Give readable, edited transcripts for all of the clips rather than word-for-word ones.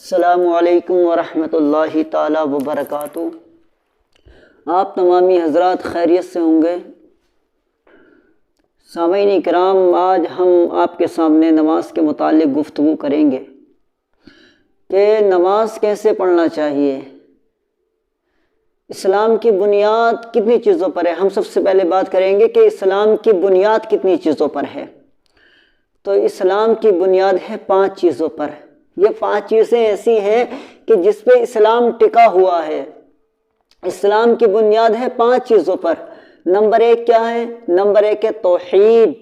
السلام علیکم ورحمۃ اللہ تعالی وبرکاتہ۔ آپ تمامی حضرات خیریت سے ہوں گے؟ سامعین کرام، آج ہم آپ کے سامنے نماز کے متعلق گفتگو کریں گے کہ نماز کیسے پڑھنا چاہیے، اسلام کی بنیاد کتنی چیزوں پر ہے۔ ہم سب سے پہلے بات کریں گے کہ اسلام کی بنیاد کتنی چیزوں پر ہے۔ تو اسلام کی بنیاد ہے 5 چیزوں پر۔ یہ 5 چیزیں ایسی ہیں کہ جس پہ اسلام ٹکا ہوا ہے۔ اسلام کی بنیاد ہے 5 چیزوں پر۔ نمبر 1 کیا ہے؟ نمبر 1 ہے توحید۔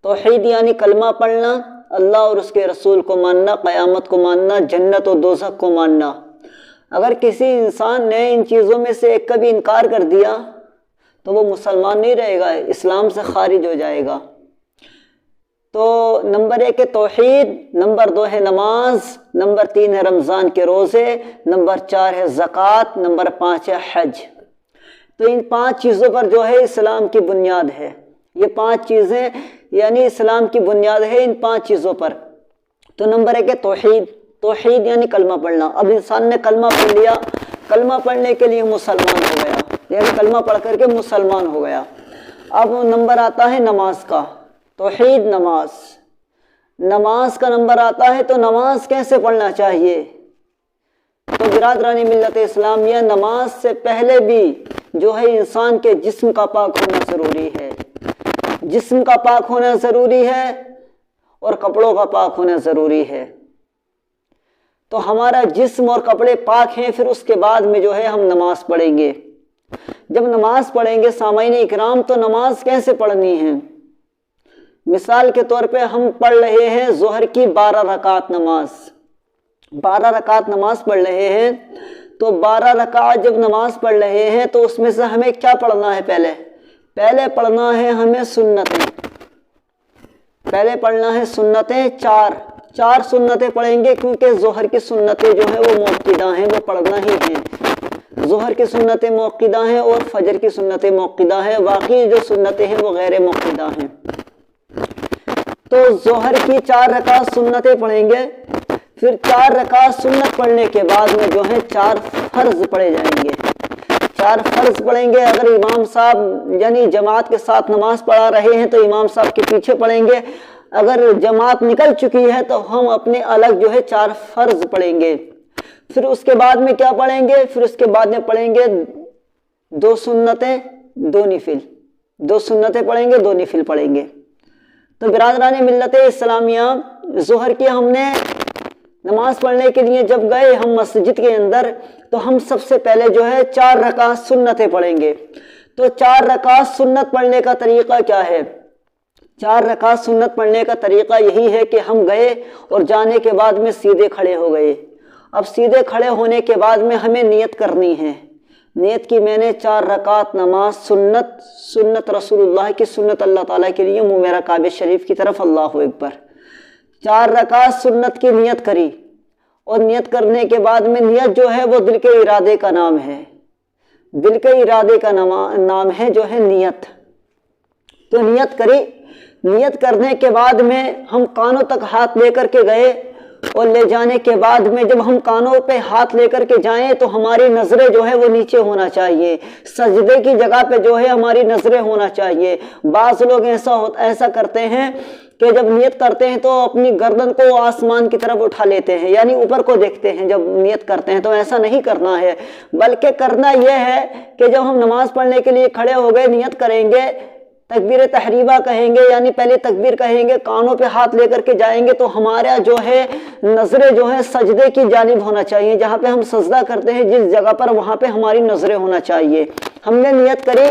توحید یعنی کلمہ پڑھنا، اللہ اور اس کے رسول کو ماننا، قیامت کو ماننا، جنت و دوزخ کو ماننا۔ اگر کسی انسان نے ان چیزوں میں سے ایک کا بھی انکار کر دیا تو وہ مسلمان نہیں رہے گا، اسلام سے خارج ہو جائے گا۔ تو نمبر 1 ہے توحید، نمبر 2 ہے نماز، نمبر 3 ہے رمضان کے روزے، نمبر 4 ہے زکوٰۃ، نمبر 5 ہے حج۔ تو ان 5 چیزوں پر جو ہے اسلام کی بنیاد ہے۔ یہ 5 چیزیں یعنی اسلام کی بنیاد ہے ان 5 چیزوں پر۔ تو نمبر 1 ہے توحید۔ توحید یعنی کلمہ پڑھنا۔ اب انسان نے کلمہ پڑھ لیا، کلمہ پڑھنے کے لیے مسلمان ہو گیا، یعنی کلمہ پڑھ کر کے مسلمان ہو گیا۔ اب نمبر آتا ہے نماز کا۔ توحید، نماز۔ نماز کا نمبر آتا ہے تو نماز کیسے پڑھنا چاہیے؟ تو برادران ملت اسلامیہ، نماز سے پہلے بھی جو ہے انسان کے جسم کا پاک ہونا ضروری ہے۔ جسم کا پاک ہونا ضروری ہے اور کپڑوں کا پاک ہونا ضروری ہے۔ تو ہمارا جسم اور کپڑے پاک ہیں، پھر اس کے بعد میں جو ہے ہم نماز پڑھیں گے۔ جب نماز پڑھیں گے سامعین اکرام، تو نماز کیسے پڑھنی ہے؟ مثال کے طور پہ ہم پڑھ رہے ہیں ظہر کی 12 رکعت نماز، 12 رکعت نماز پڑھ رہے ہیں۔ تو 12 رکعت جب نماز پڑھ رہے ہیں تو اس میں سے ہمیں کیا پڑھنا ہے؟ پہلے پڑھنا ہے ہمیں سنتیں۔ پہلے پڑھنا ہے سنتیں، 4 سنتیں پڑھیں گے، کیونکہ ظہر کی سنتیں جو ہیں وہ موقدہ ہیں، وہ پڑھنا ہی ہیں۔ ظہر کی سنتیں موقدہ ہیں اور فجر کی سنتیں موقدہ ہیں، باقی جو سنتیں ہیں وہ غیر موقدہ ہیں۔ تو ظہر کی 4 رکعت سنتیں پڑھیں گے، پھر 4 رکعت سنت پڑھنے کے بعد میں جو ہے 4 فرض پڑھے جائیں گے۔ 4 فرض پڑھیں گے۔ اگر امام صاحب یعنی جماعت کے ساتھ نماز پڑھا رہے ہیں تو امام صاحب کے پیچھے پڑھیں گے۔ اگر جماعت نکل چکی ہے تو ہم اپنے الگ جو ہے 4 فرض پڑھیں گے۔ پھر اس کے بعد میں کیا پڑھیں گے؟ پھر اس کے بعد میں پڑھیں گے 2 سنتیں 2 نفل، 2 سنتیں پڑھیں گے، 2 نفل پڑھیں گے۔ تو برادران ملت اسلامیہ، ظہر کی ہم نے نماز پڑھنے کے لیے جب گئے ہم مسجد کے اندر، تو ہم سب سے پہلے جو ہے 4 رکعت سنتیں پڑھیں گے۔ تو 4 رکعت سنت پڑھنے کا طریقہ کیا ہے؟ 4 رکعت سنت پڑھنے کا طریقہ یہی ہے کہ ہم گئے اور جانے کے بعد میں سیدھے کھڑے ہو گئے۔ اب سیدھے کھڑے ہونے کے بعد میں ہمیں نیت کرنی ہے۔ نیت کی میں نے 4 رکعت نماز سنت رسول اللہ کی سنت، اللہ تعالیٰ کے لیے منہ میرا کعبہ شریف کی طرف، اللہ اکبر۔ 4 رکعت سنت کی نیت کری، اور نیت کرنے کے بعد میں نیت جو ہے وہ دل کے ارادے کا نام ہے۔ دل کے ارادے کا نام ہے جو ہے نیت۔ تو نیت کری، نیت کرنے کے بعد میں ہم کانوں تک ہاتھ لے کر کے گئے، اور لے جانے کے بعد میں جب ہم کانوں پہ ہاتھ لے کر کے جائیں تو ہماری نظریں جو ہے وہ نیچے ہونا چاہیے، سجدے کی جگہ پہ جو ہے ہماری نظریں ہونا چاہیے۔ بعض لوگ ایسا کرتے ہیں کہ جب نیت کرتے ہیں تو اپنی گردن کو آسمان کی طرف اٹھا لیتے ہیں، یعنی اوپر کو دیکھتے ہیں جب نیت کرتے ہیں۔ تو ایسا نہیں کرنا ہے، بلکہ کرنا یہ ہے کہ جب ہم نماز پڑھنے کے لیے کھڑے ہو گئے، نیت کریں گے، تکبیر تحریمہ کہیں گے، یعنی پہلے تکبیر کہیں گے، کانوں پہ ہاتھ لے کر کے جائیں گے، تو ہمارا جو ہے نظریں جو ہے سجدے کی جانب ہونا چاہیے، جہاں پہ ہم سجدہ کرتے ہیں جس جگہ پر، وہاں پہ ہماری نظریں ہونا چاہیے۔ ہم نے نیت کری،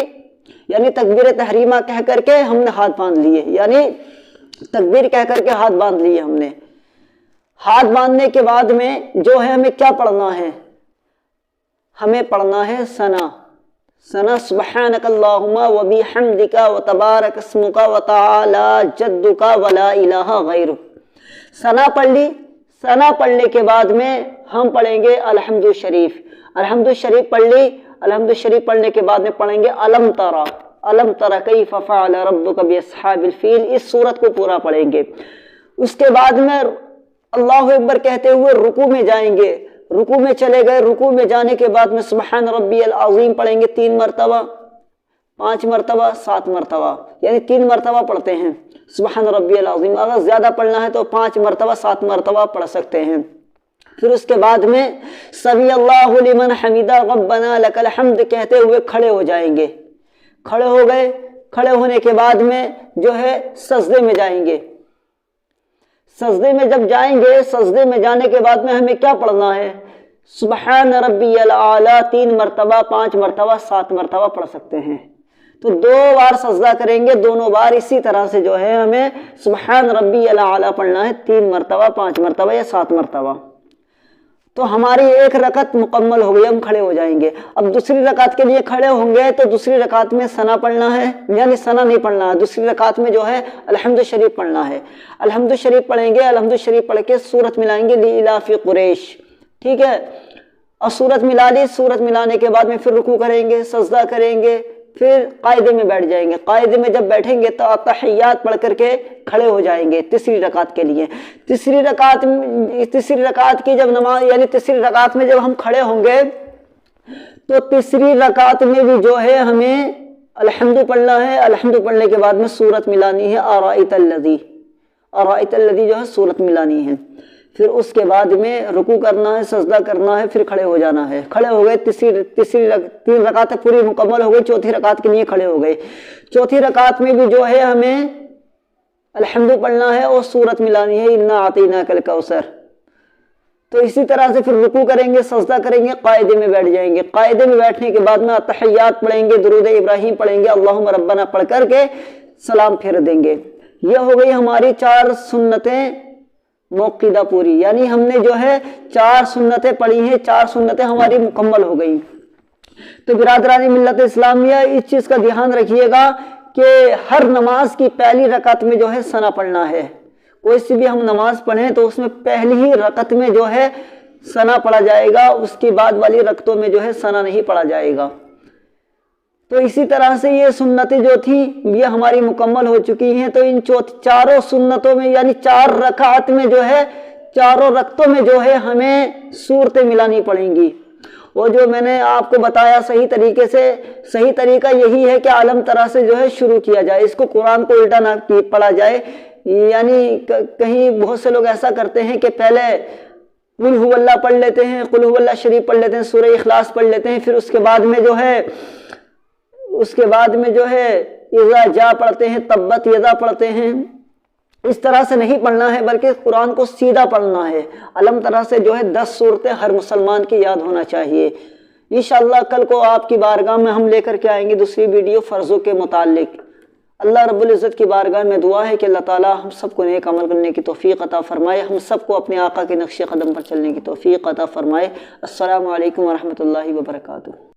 یعنی تکبیر تحریمہ کہہ کر کے ہم نے ہاتھ باندھ لیے، یعنی تکبیر کہہ کر کے ہاتھ باندھ لیے ہم نے۔ ہاتھ باندھنے کے بعد میں جو ہے ہمیں کیا پڑھنا ہے؟ ہمیں پڑھنا ہے ثنا سبحانک اللہم وبحمدک وتبارک اسمک وتعالی جدک ولا الہ غیرک۔ ثنا پڑھ لی۔ ثنا پڑھنے کے بعد میں ہم پڑھیں گے الحمد شریف۔ الحمد شریف پڑھ لی۔ الحمد شریف پڑھنے کے بعد میں پڑھیں گے الم تر کیف فعل ربک باصحاب الفیل۔ اس سورت کو پورا پڑھیں گے۔ اس کے بعد میں اللہ اکبر کہتے ہوئے رکوع میں جائیں گے، رکوع میں چلے گئے، رکوع میں جانے کے بعد میں سبحان ربی العظیم پڑھیں گے 3 مرتبہ، 5 مرتبہ، 7 مرتبہ، یعنی 3 مرتبہ پڑھتے ہیں سبحان ربی العظیم۔ اگر زیادہ پڑھنا ہے تو 5 مرتبہ، 7 مرتبہ پڑھ سکتے ہیں۔ پھر اس کے بعد میں سمی اللہ لمن حمیدہ ربنا لک الحمد کہتے ہوئے کھڑے ہو جائیں گے، کھڑے ہو گئے، کھڑے ہونے کے بعد میں جو ہے سجدے میں جائیں گے۔ سجدے میں جب جائیں گے، سجدے میں جانے کے بعد میں ہمیں کیا پڑھنا ہے؟ سبحان ربی الاعلیٰ 3 مرتبہ، 5 مرتبہ، 7 مرتبہ پڑھ سکتے ہیں۔ تو 2 بار سجدہ کریں گے، دونوں بار اسی طرح سے جو ہے ہمیں سبحان ربی الاعلیٰ پڑھنا ہے 3 مرتبہ، 5 مرتبہ یا 7 مرتبہ۔ تو ہماری ایک رکعت مکمل ہو گئی، ہم کھڑے ہو جائیں گے۔ اب دوسری رکعت کے لیے کھڑے ہوں گے تو دوسری رکعت میں ثنا پڑھنا ہے، یعنی ثنا نہیں پڑھنا ہے، دوسری رکعت میں جو ہے الحمد شریف پڑھنا ہے۔ الحمد شریف پڑھیں گے، الحمد شریف پڑھ کے سورت ملائیں گے لإلاف قریش، ٹھیک ہے؟ اور سورت ملا لی، سورت ملانے کے بعد میں پھر رکوع کریں گے، سجدہ کریں گے، پھر قاعدے میں بیٹھ جائیں گے۔ قاعدے میں جب بیٹھیں گے تو تحیات پڑھ کر کے کھڑے ہو جائیں گے تیسری رکعت کے لیے۔ تیسری رکعت کی جب نماز، یعنی تیسری رکعت میں جب ہم کھڑے ہوں گے تو تیسری رکعت میں بھی جو ہے ہمیں الحمد پڑھنا ہے۔ الحمد پڑھنے کے بعد میں سورت ملانی ہے ارائیت الذی، ارائیت الذی جو ہے سورت ملانی ہے۔ پھر اس کے بعد میں رکوع کرنا ہے، سجدہ کرنا ہے، پھر کھڑے ہو جانا ہے۔ کھڑے ہو گئے، 3 رکعتیں پوری مکمل ہو گئی، چوتھی رکعت کے لیے کھڑے ہو گئے۔ چوتھی رکعت میں بھی جو ہے ہمیں الحمد پڑھنا ہے اور سورت ملانی ہے انا اعطیناک الکوثر۔ تو اسی طرح سے پھر رکوع کریں گے، سجدہ کریں گے، قاعدے میں بیٹھ جائیں گے۔ قاعدے میں بیٹھنے کے بعد میں تحیات پڑھیں گے، درود ابراہیم پڑھیں گے، اللہم ربنا پڑھ کر کے سلام پھیر دیں گے۔ یہ ہو گئی ہماری 4 سنتیں موقدہ پوری، یعنی ہم نے جو ہے 4 سنتیں پڑھی ہیں، 4 سنتیں ہماری مکمل ہو گئیں۔ تو برادران ملت اسلامیہ اس چیز کا دھیان رکھیے گا کہ ہر نماز کی پہلی رکعت میں جو ہے ثنا پڑھنا ہے۔ کوئی سی بھی ہم نماز پڑھیں تو اس میں پہلی ہی رکعت میں جو ہے ثنا پڑھا جائے گا، اس کی بعد والی رکعتوں میں جو ہے ثنا نہیں پڑھا جائے گا۔ تو اسی طرح سے یہ سنتیں جو تھیں یہ ہماری مکمل ہو چکی ہیں۔ تو ان 4 سنتوں میں، یعنی 4 رکعت میں جو ہے، 4 رکعتوں میں جو ہے ہمیں صورتیں ملانی پڑیں گی۔ وہ جو میں نے آپ کو بتایا صحیح طریقے سے، صحیح طریقہ یہی ہے کہ علم طرح سے جو ہے شروع کیا جائے، اس کو قرآن کو الٹا نہ پڑھا جائے۔ یعنی کہیں بہت سے لوگ ایسا کرتے ہیں کہ پہلے قل هو اللہ پڑھ لیتے ہیں، قل هو اللہ شریف پڑھ لیتے ہیں، سورہ اخلاص پڑھ لیتے ہیں، پھر اس کے بعد میں جو ہے اذا جا پڑھتے ہیں، تبت یدا پڑھتے ہیں۔ اس طرح سے نہیں پڑھنا ہے، بلکہ قرآن کو سیدھا پڑھنا ہے۔ علم طرح سے جو ہے 10 صورتیں ہر مسلمان کی یاد ہونا چاہیے۔ انشاءاللہ کل کو آپ کی بارگاہ میں ہم لے کر کے آئیں گے دوسری ویڈیو فرضوں کے متعلق۔ اللہ رب العزت کی بارگاہ میں دعا ہے کہ اللہ تعالی ہم سب کو نیک عمل کرنے کی توفیق عطا فرمائے، ہم سب کو اپنے آقا کے نقش قدم پر چلنے کی توفیق عطا فرمائے۔ السلام علیکم ورحمۃ اللہ وبرکاتہ۔